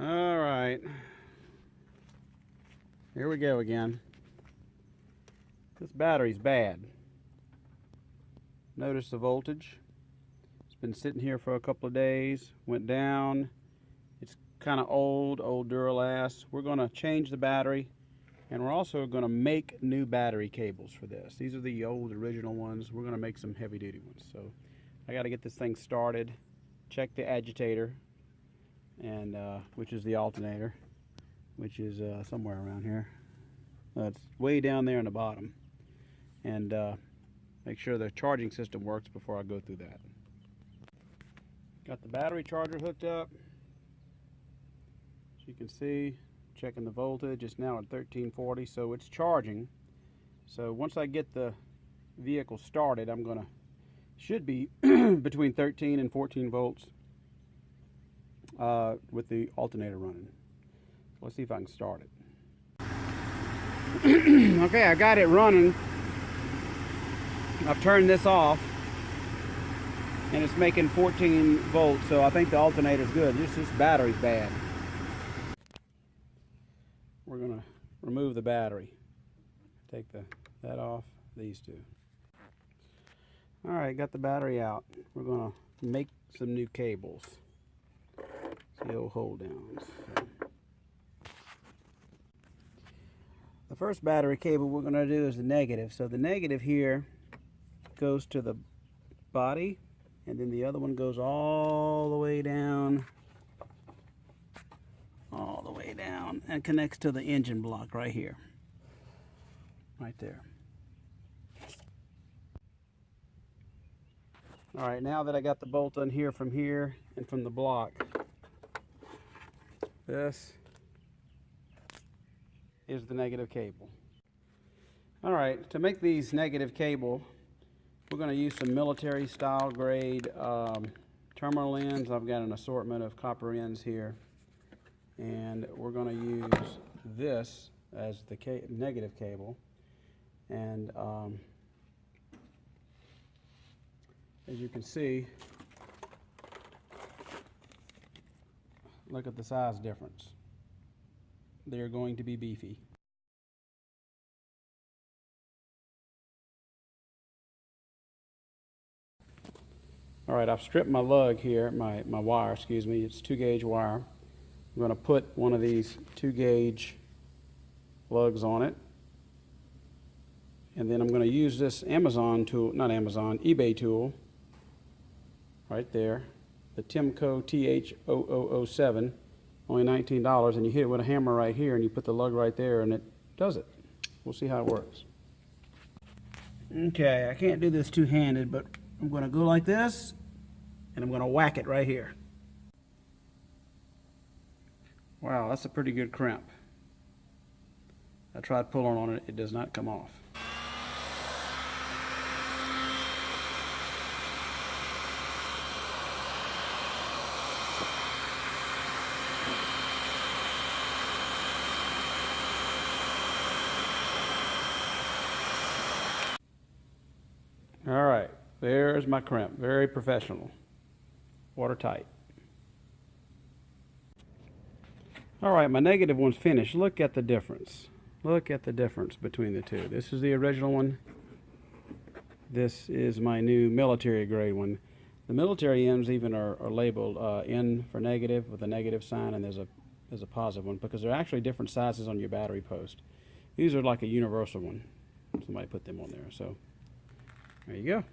All right, here we go again. This battery's bad. Notice the voltage. It's been sitting here for a couple of days, went down. It's kind of old Duralast. We're going to change the battery, and we're also going to make new battery cables for this. These are the old original ones. We're going to make some heavy duty ones. So I got to get this thing started, check the agitator, and which is the alternator, which is somewhere around here. It's way down there in the bottom, and make sure the charging system works before I go through that. Got the battery charger hooked up. As you can see, checking the voltage, it's now at 1340, so it's charging. So once I get the vehicle started, should be between 13 and 14 volts with the alternator running. So let's see if I can start it. Okay, I got it running. I've turned this off, and it's making 14 volts, so I think the alternator's good. This battery's bad. We're gonna remove the battery. Take that off, these two. All right, got the battery out. We're gonna make some new cables. The old hold downs. The first battery cable we're gonna do is the negative. So the negative here goes to the body, and then the other one goes all the way down, and connects to the engine block right here, right there. All right, now that I got the bolt on here from here and from the block, this is the negative cable. All right, to make these negative cable, we're going to use some military style grade terminal ends. I've got an assortment of copper ends here, and we're going to use this as the negative cable. And as you can see, look at the size difference. They're going to be beefy. All right, I've stripped my lug here, my wire, excuse me. It's 2-gauge wire. I'm going to put one of these 2-gauge lugs on it. And then I'm going to use this eBay tool, right there. The Timco TH0007, only $19, and you hit it with a hammer right here, and you put the lug right there, and it does it. We'll see how it works. Okay, I can't do this two-handed, but I'm going to go like this, and I'm going to whack it right here. Wow, that's a pretty good crimp. I tried pulling on it, it does not come off. All right, there's my crimp. Very professional. Watertight. All right, my negative one's finished. Look at the difference. Look at the difference between the two. This is the original one. This is my new military grade one. The military ends even are labeled N for negative with a negative sign, and there's a positive one, because they're actually different sizes on your battery post. These are like a universal one. Somebody put them on there. So there you go.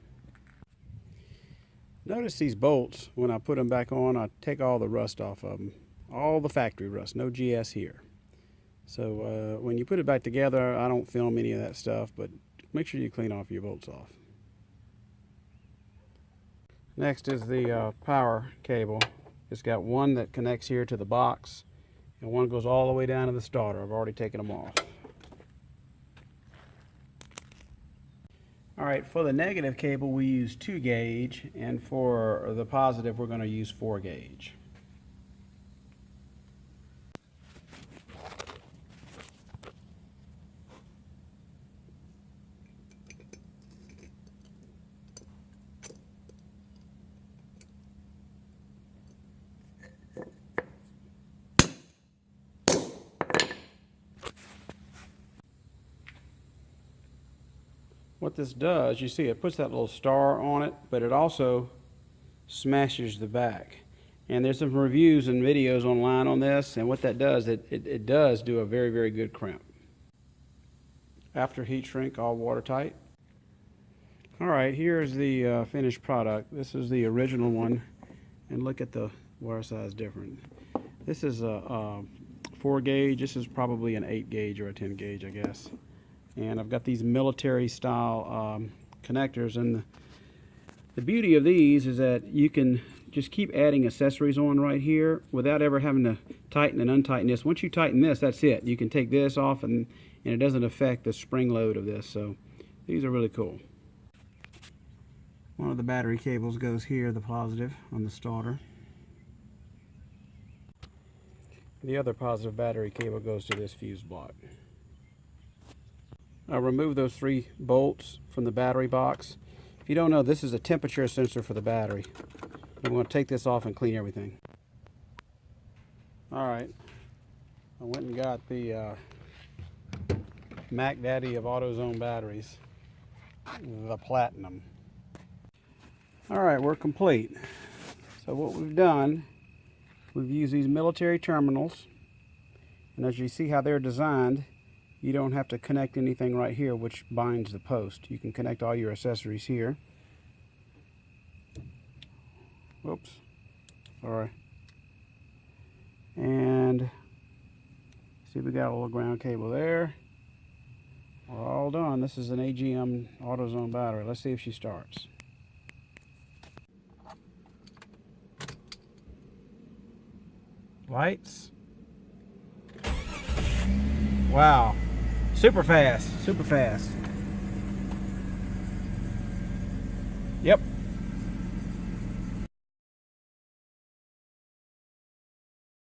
Notice these bolts, when I put them back on, I take all the rust off of them. All the factory rust, no GS here. So when you put it back together, I don't film any of that stuff, but make sure you clean off your bolts off. Next is the power cable. It's got one that connects here to the box, and one goes all the way down to the starter. I've already taken them off. All right, for the negative cable we use 2-gauge, and for the positive we're going to use 4-gauge. What this does, you see it puts that little star on it, but it also smashes the back. And there's some reviews and videos online on this, and what that does, it does do a very, very good crimp. After heat shrink, all watertight. Alright, here's the finished product. This is the original one, and look at the wire size difference. This is a 4 gauge, this is probably an 8 gauge or a 10 gauge, I guess. And I've got these military style connectors, and the beauty of these is that you can just keep adding accessories on right here without ever having to tighten and untighten this. Once you tighten this, that's it. You can take this off and it doesn't affect the spring load of this. So these are really cool. One of the battery cables goes here, the positive on the starter. The other positive battery cable goes to this fuse block. I'll remove those 3 bolts from the battery box. If you don't know, this is a temperature sensor for the battery. I'm going to take this off and clean everything. Alright, I went and got the Mac Daddy of AutoZone batteries, the Platinum. Alright, we're complete. So what we've done, we've used these military terminals, and as you see how they're designed, you don't have to connect anything right here which binds the post. You can connect all your accessories here. Whoops, sorry. And see, we got a little ground cable there. We're all done. This is an AGM AutoZone battery. Let's see if she starts. Lights. Wow. Super fast. Super fast. Yep.